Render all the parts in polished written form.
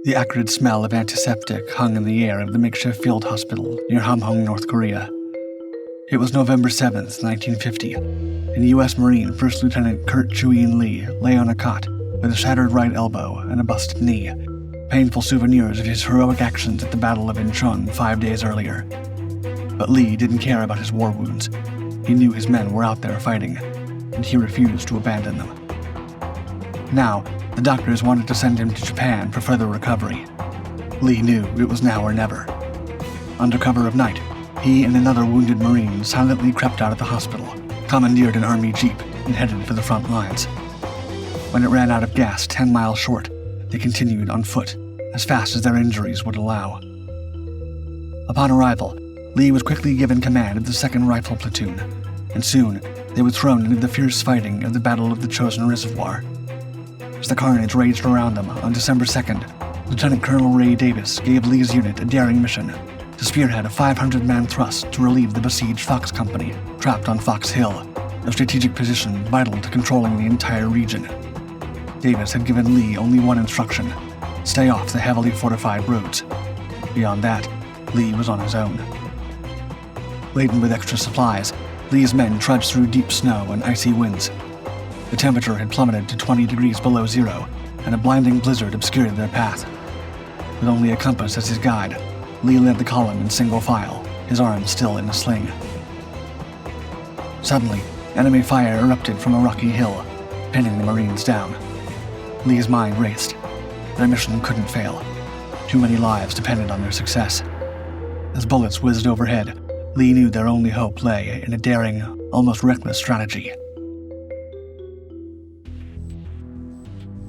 The acrid smell of antiseptic hung in the air of the makeshift field hospital near Hamhung, North Korea. It was November 7th, 1950, and U.S. Marine First Lieutenant Kurt Chu-Yin Lee lay on a cot with a shattered right elbow and a busted knee, painful souvenirs of his heroic actions at the Battle of Incheon 5 days earlier. But Lee didn't care about his war wounds. He knew his men were out there fighting, and he refused to abandon them. Now, the doctors wanted to send him to Japan for further recovery. Lee knew it was now or never. Under cover of night, he and another wounded Marine silently crept out of the hospital, commandeered an Army Jeep, and headed for the front lines. When it ran out of gas 10 miles short, they continued on foot, as fast as their injuries would allow. Upon arrival, Lee was quickly given command of the 2nd Rifle Platoon, and soon they were thrown into the fierce fighting of the Battle of the Chosin Reservoir. As the carnage raged around them on December 2nd, Lieutenant Colonel Ray Davis gave Lee's unit a daring mission to spearhead a 500-man thrust to relieve the besieged Fox Company, trapped on Fox Hill, a strategic position vital to controlling the entire region. Davis had given Lee only one instruction: stay off the heavily fortified roads. Beyond that, Lee was on his own. Laden with extra supplies, Lee's men trudged through deep snow and icy winds. The temperature had plummeted to 20 degrees below zero, and a blinding blizzard obscured their path. With only a compass as his guide, Lee led the column in single file, his arms still in a sling. Suddenly, enemy fire erupted from a rocky hill, pinning the Marines down. Lee's mind raced. Their mission couldn't fail. Too many lives depended on their success. As bullets whizzed overhead, Lee knew their only hope lay in a daring, almost reckless strategy.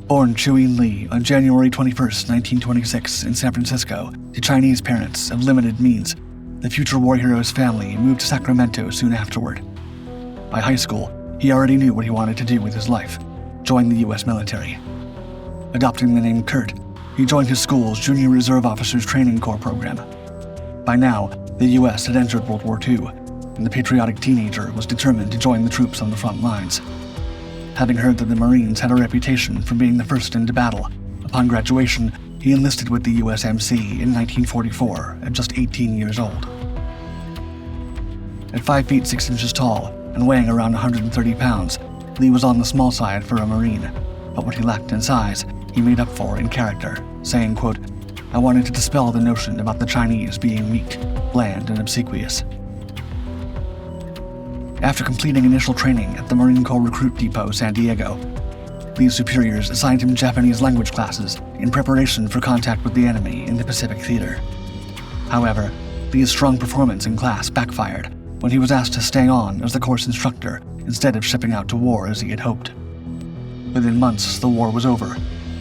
Born Chu-Yin Lee on January 21, 1926 in San Francisco to Chinese parents of limited means, the future war hero's family moved to Sacramento soon afterward. By high school, he already knew what he wanted to do with his life: join the U.S. military. Adopting the name Kurt, he joined his school's Junior Reserve Officers Training Corps program. By now, the U.S. had entered World War II, and the patriotic teenager was determined to join the troops on the front lines. Having heard that the Marines had a reputation for being the first into battle, upon graduation, he enlisted with the USMC in 1944 at just 18 years old. At 5 feet 6 inches tall and weighing around 130 pounds, Lee was on the small side for a Marine, but what he lacked in size, he made up for in character, saying, quote, "I wanted to dispel the notion about the Chinese being weak, bland, and obsequious." After completing initial training at the Marine Corps Recruit Depot, San Diego, Lee's superiors assigned him Japanese language classes in preparation for contact with the enemy in the Pacific Theater. However, Lee's strong performance in class backfired when he was asked to stay on as the course instructor instead of shipping out to war as he had hoped. Within months, the war was over,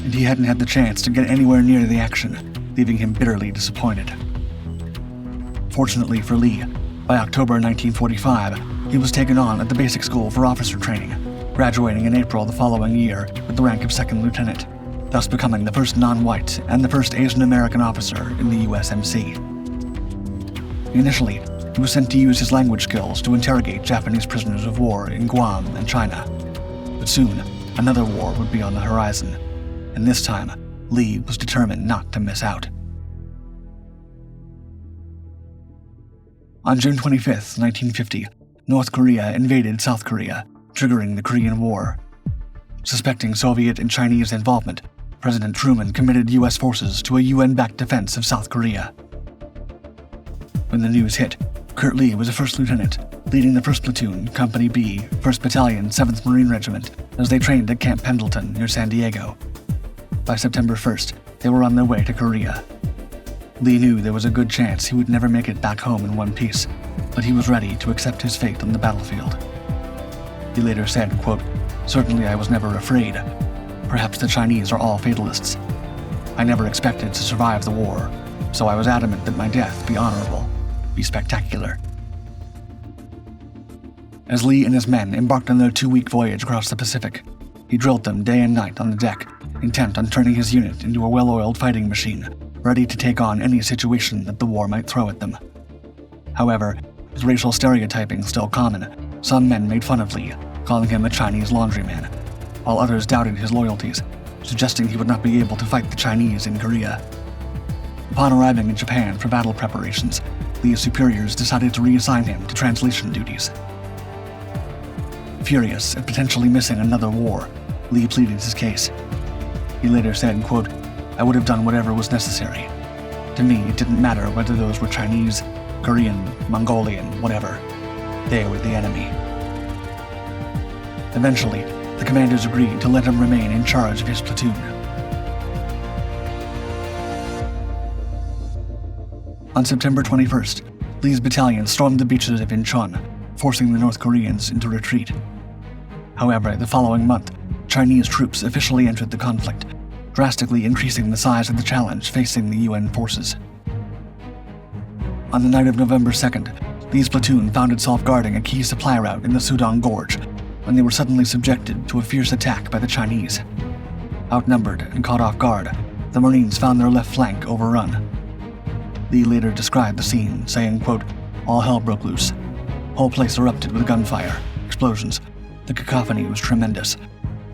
and he hadn't had the chance to get anywhere near the action, leaving him bitterly disappointed. Fortunately for Lee, by October 1945, he was taken on at the Basic School for Officer Training, graduating in April the following year with the rank of 2nd Lieutenant, thus becoming the first non-white and the first Asian American officer in the USMC. Initially, he was sent to use his language skills to interrogate Japanese prisoners of war in Guam and China. But soon, another war would be on the horizon, and this time, Lee was determined not to miss out. On June 25, 1950, North Korea invaded South Korea, triggering the Korean War. Suspecting Soviet and Chinese involvement, President Truman committed U.S. forces to a UN-backed defense of South Korea. When the news hit, Kurt Lee was a first lieutenant, leading the 1st Platoon, Company B, 1st Battalion, 7th Marine Regiment, as they trained at Camp Pendleton near San Diego. By September 1st, they were on their way to Korea. Lee knew there was a good chance he would never make it back home in one piece, but he was ready to accept his fate on the battlefield. He later said, quote, "Certainly I was never afraid. Perhaps the Chinese are all fatalists. I never expected to survive the war, so I was adamant that my death be honorable, be spectacular." As Lee and his men embarked on their 2-week voyage across the Pacific, he drilled them day and night on the deck, intent on turning his unit into a well-oiled fighting machine, ready to take on any situation that the war might throw at them. However, with racial stereotyping still common, some men made fun of Lee, calling him a Chinese laundryman, while others doubted his loyalties, suggesting he would not be able to fight the Chinese in Korea. Upon arriving in Japan for battle preparations, Lee's superiors decided to reassign him to translation duties. Furious at potentially missing another war, Lee pleaded his case. He later said, quote, "I would have done whatever was necessary. To me, it didn't matter whether those were Chinese, Korean, Mongolian, whatever. They were the enemy." Eventually, the commanders agreed to let him remain in charge of his platoon. On September 21st, Lee's battalion stormed the beaches of Incheon, forcing the North Koreans into retreat. However, the following month, Chinese troops officially entered the conflict, drastically increasing the size of the challenge facing the UN forces. On the night of November 2nd, Lee's platoon found itself guarding a key supply route in the Sudong Gorge when they were suddenly subjected to a fierce attack by the Chinese. Outnumbered and caught off guard, the Marines found their left flank overrun. Lee later described the scene, saying, quote, "All hell broke loose. Whole place erupted with gunfire, explosions. The cacophony was tremendous.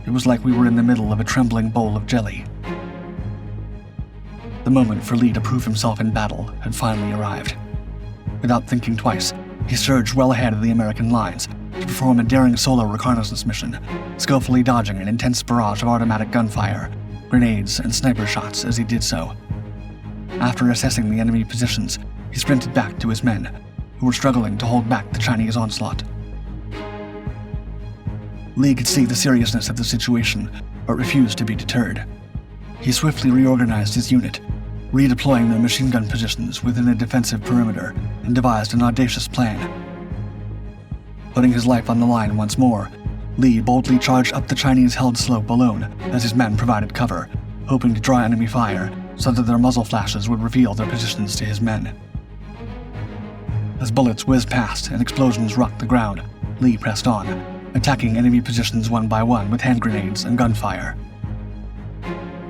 It was like we were in the middle of a trembling bowl of jelly." The moment for Lee to prove himself in battle had finally arrived. Without thinking twice, he surged well ahead of the American lines to perform a daring solo reconnaissance mission, skillfully dodging an intense barrage of automatic gunfire, grenades, and sniper shots as he did so. After assessing the enemy positions, he sprinted back to his men, who were struggling to hold back the Chinese onslaught. Lee could see the seriousness of the situation, but refused to be deterred. He swiftly reorganized his unit, redeploying their machine gun positions within a defensive perimeter, and devised an audacious plan. Putting his life on the line once more, Lee boldly charged up the Chinese-held slope alone as his men provided cover, hoping to draw enemy fire so that their muzzle flashes would reveal their positions to his men. As bullets whizzed past and explosions rocked the ground, Lee pressed on, attacking enemy positions one by one with hand grenades and gunfire.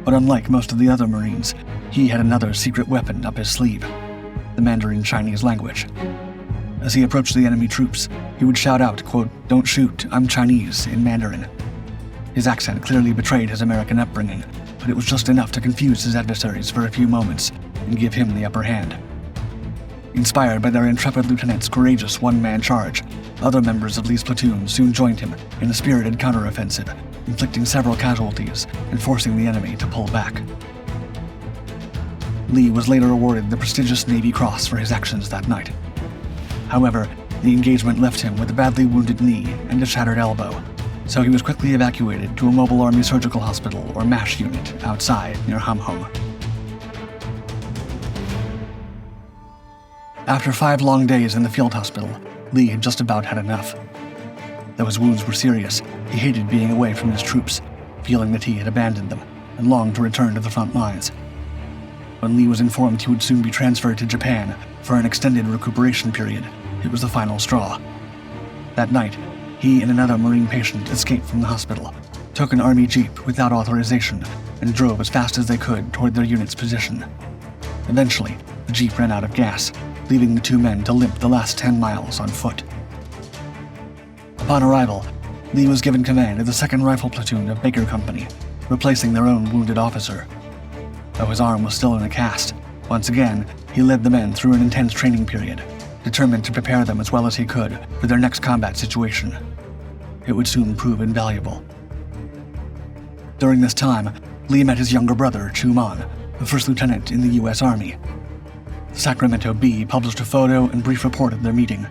But unlike most of the other Marines, he had another secret weapon up his sleeve, the Mandarin Chinese language. As he approached the enemy troops, he would shout out, quote, "Don't shoot, I'm Chinese," in Mandarin. His accent clearly betrayed his American upbringing, but it was just enough to confuse his adversaries for a few moments and give him the upper hand. Inspired by their intrepid lieutenant's courageous one-man charge, other members of Lee's platoon soon joined him in a spirited counteroffensive, inflicting several casualties and forcing the enemy to pull back. Lee was later awarded the prestigious Navy Cross for his actions that night. However, the engagement left him with a badly wounded knee and a shattered elbow, so he was quickly evacuated to a Mobile Army Surgical Hospital, or MASH unit, outside near Hamhung. After 5 long days in the field hospital, Lee had just about had enough. Though his wounds were serious, he hated being away from his troops, feeling that he had abandoned them, and longed to return to the front lines. When Lee was informed he would soon be transferred to Japan for an extended recuperation period, it was the final straw. That night, he and another Marine patient escaped from the hospital, took an Army Jeep without authorization, and drove as fast as they could toward their unit's position. Eventually, the Jeep ran out of gas, leaving the 2 men to limp the last 10 miles on foot. Upon arrival, Lee was given command of the 2nd Rifle Platoon of Baker Company, replacing their own wounded officer. Though his arm was still in a cast, once again, he led the men through an intense training period, determined to prepare them as well as he could for their next combat situation. It would soon prove invaluable. During this time, Lee met his younger brother, Chu Man, a first lieutenant in the U.S. Army. The Sacramento Bee published a photo and brief report of their meeting.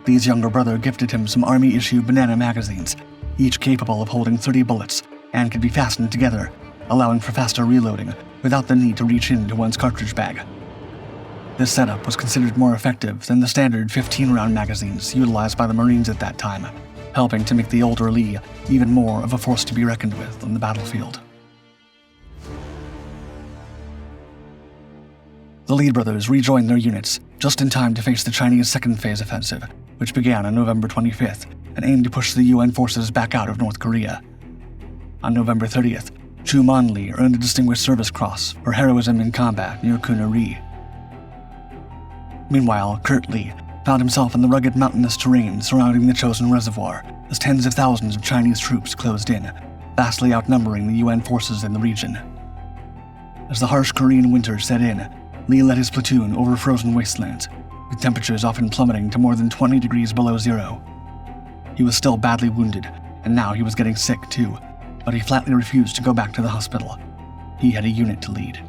Lee's younger brother gifted him some Army-issue banana magazines, each capable of holding 30 bullets and could be fastened together, allowing for faster reloading without the need to reach into one's cartridge bag. This setup was considered more effective than the standard 15-round magazines utilized by the Marines at that time, helping to make the older Lee even more of a force to be reckoned with on the battlefield. The Lee brothers rejoined their units just in time to face the Chinese second phase offensive, which began on November 25th and aimed to push the UN forces back out of North Korea. On November 30th, Chu Man Lee earned a Distinguished Service Cross for heroism in combat near Cunari. Meanwhile, Kurt Lee found himself in the rugged mountainous terrain surrounding the Chosin Reservoir as tens of thousands of Chinese troops closed in, vastly outnumbering the UN forces in the region. As the harsh Korean winter set in, Lee led his platoon over frozen wastelands, with temperatures often plummeting to more than 20 degrees below zero. He was still badly wounded, and now he was getting sick too, but he flatly refused to go back to the hospital. He had a unit to lead.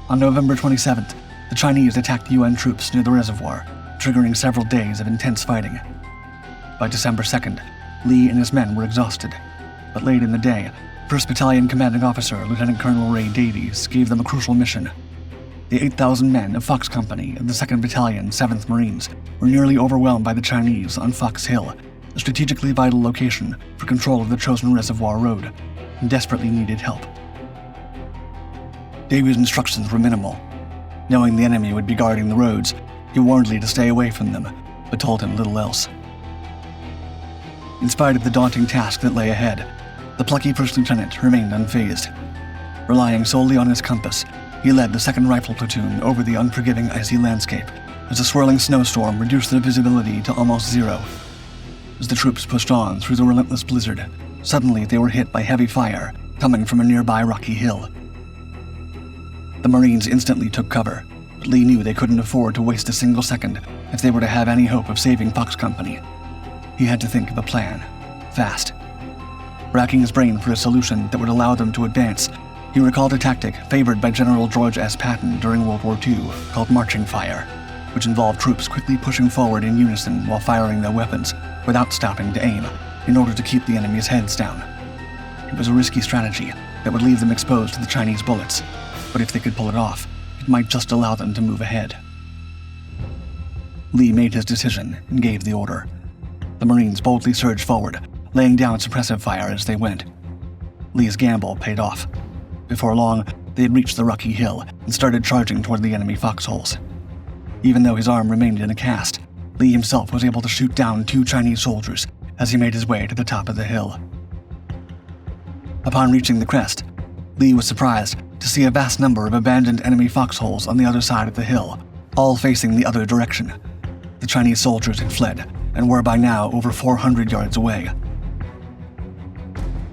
On November 27th, the Chinese attacked UN troops near the reservoir, triggering several days of intense fighting. By December 2nd, Lee and his men were exhausted, but late in the day, 1st Battalion Commanding Officer Lieutenant Colonel Ray Davies gave them a crucial mission. The 8,000 men of Fox Company of the 2nd Battalion, 7th Marines were nearly overwhelmed by the Chinese on Fox Hill, a strategically vital location for control of the Chosin Reservoir Road, and desperately needed help. Davies' instructions were minimal. Knowing the enemy would be guarding the roads, he warned Lee to stay away from them, but told him little else. In spite of the daunting task that lay ahead, the plucky first lieutenant remained unfazed. Relying solely on his compass, he led the 2nd Rifle Platoon over the unforgiving icy landscape as a swirling snowstorm reduced their visibility to almost zero. As the troops pushed on through the relentless blizzard, suddenly they were hit by heavy fire coming from a nearby rocky hill. The Marines instantly took cover, but Lee knew they couldn't afford to waste a single second if they were to have any hope of saving Fox Company. He had to think of a plan, fast. Racking his brain for a solution that would allow them to advance, he recalled a tactic favored by General George S. Patton during World War II called marching fire, which involved troops quickly pushing forward in unison while firing their weapons without stopping to aim in order to keep the enemy's heads down. It was a risky strategy that would leave them exposed to the Chinese bullets, but if they could pull it off, it might just allow them to move ahead. Lee made his decision and gave the order. The Marines boldly surged forward, laying down suppressive fire as they went. Lee's gamble paid off. Before long, they had reached the rocky hill and started charging toward the enemy foxholes. Even though his arm remained in a cast, Lee himself was able to shoot down 2 Chinese soldiers as he made his way to the top of the hill. Upon reaching the crest, Lee was surprised to see a vast number of abandoned enemy foxholes on the other side of the hill, all facing the other direction. The Chinese soldiers had fled and were by now over 400 yards away.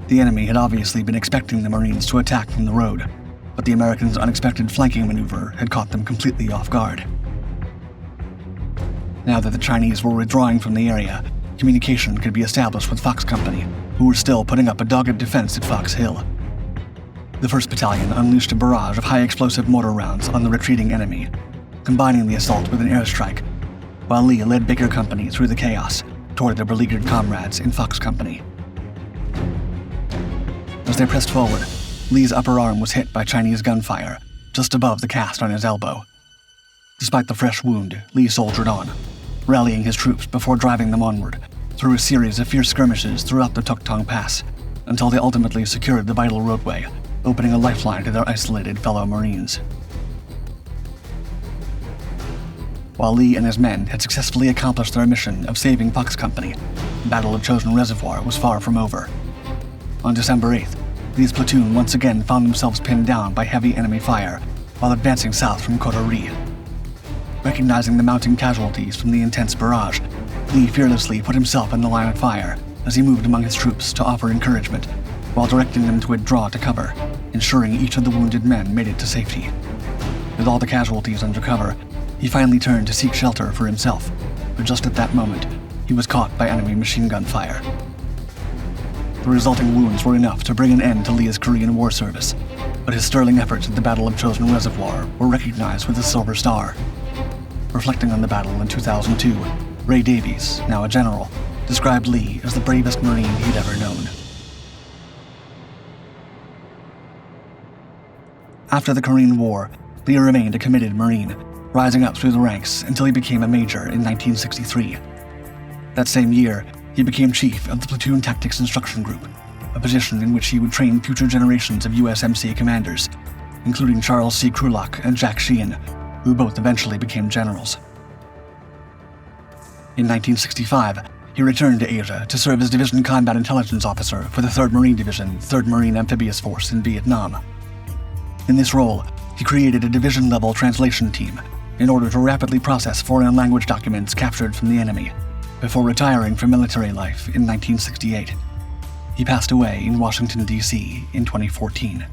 The enemy had obviously been expecting the Marines to attack from the road, but the Americans' unexpected flanking maneuver had caught them completely off guard. Now that the Chinese were withdrawing from the area, communication could be established with Fox Company, who were still putting up a dogged defense at Fox Hill. The 1st Battalion unleashed a barrage of high-explosive mortar rounds on the retreating enemy, combining the assault with an airstrike, while Lee led Baker Company through the chaos toward their beleaguered comrades in Fox Company. As they pressed forward, Lee's upper arm was hit by Chinese gunfire, just above the cast on his elbow. Despite the fresh wound, Lee soldiered on, rallying his troops before driving them onward, through a series of fierce skirmishes throughout the Tuktong Pass, until they ultimately secured the vital roadway, opening a lifeline to their isolated fellow Marines. While Lee and his men had successfully accomplished their mission of saving Fox Company, the Battle of Chosin Reservoir was far from over. On December 8th, Lee's platoon once again found themselves pinned down by heavy enemy fire while advancing south from Kotori. Recognizing the mounting casualties from the intense barrage, Lee fearlessly put himself in the line of fire as he moved among his troops to offer encouragement, while directing them to withdraw to cover, ensuring each of the wounded men made it to safety. With all the casualties under cover, he finally turned to seek shelter for himself, but just at that moment, he was caught by enemy machine gun fire. The resulting wounds were enough to bring an end to Lee's Korean War service, but his sterling efforts at the Battle of Chosin Reservoir were recognized with a Silver Star. Reflecting on the battle in 2002, Ray Davies, now a general, described Lee as the bravest Marine he'd ever known. After the Korean War, Lee remained a committed Marine, rising up through the ranks until he became a major in 1963. That same year, he became chief of the Platoon Tactics Instruction Group, a position in which he would train future generations of USMC commanders, including Charles C. Krulak and Jack Sheehan, who both eventually became generals. In 1965, he returned to Asia to serve as Division Combat Intelligence Officer for the 3rd Marine Division, 3rd Marine Amphibious Force in Vietnam. In this role, he created a division-level translation team in order to rapidly process foreign language documents captured from the enemy, before retiring from military life in 1968. He passed away in Washington, D.C. in 2014.